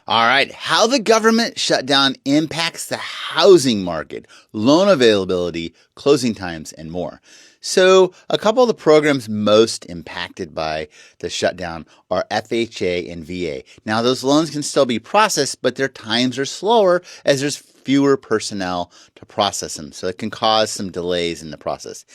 All right, how the government shutdown impacts the housing market, loan availability, closing times, and more. So, a couple of the programs most impacted by the shutdown are FHA and VA. Now, those loans can still be processed, but their times are slower as there's fewer personnel to process them. So, it can cause some delays in the process.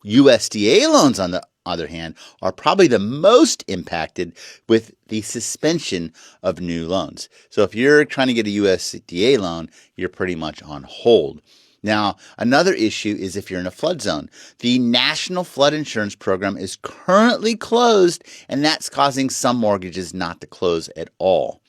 USDA loans, on the other hand, are probably the most impacted with the suspension of new loans. So if you're trying to get a USDA loan, you're pretty much on hold. Now, another issue is if you're in a flood zone. The National Flood Insurance Program is currently closed, and that's causing some mortgages not to close at all.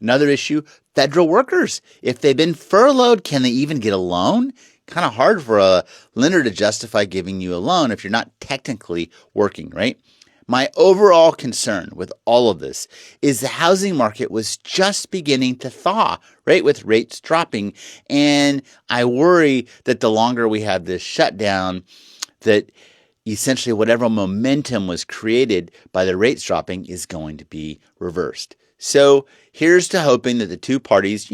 Another issue, federal workers. If they've been furloughed, can they even get a loan? Kind of hard for a lender to justify giving you a loan if you're not technically working, right? My overall concern with all of this is the housing market was just beginning to thaw, right, with rates dropping. And I worry that the longer we have this shutdown, that essentially whatever momentum was created by the rates dropping is going to be reversed. So here's to hoping that the two parties,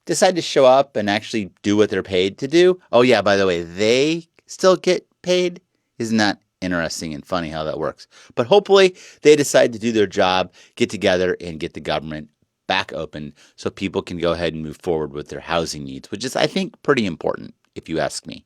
decide to show up and actually do what they're paid to do. Oh, yeah, by the way, they still get paid. Isn't that interesting and funny how that works? But hopefully they decide to do their job, get together, and get the government back open so people can go ahead and move forward with their housing needs, which is, I think, pretty important, if you ask me.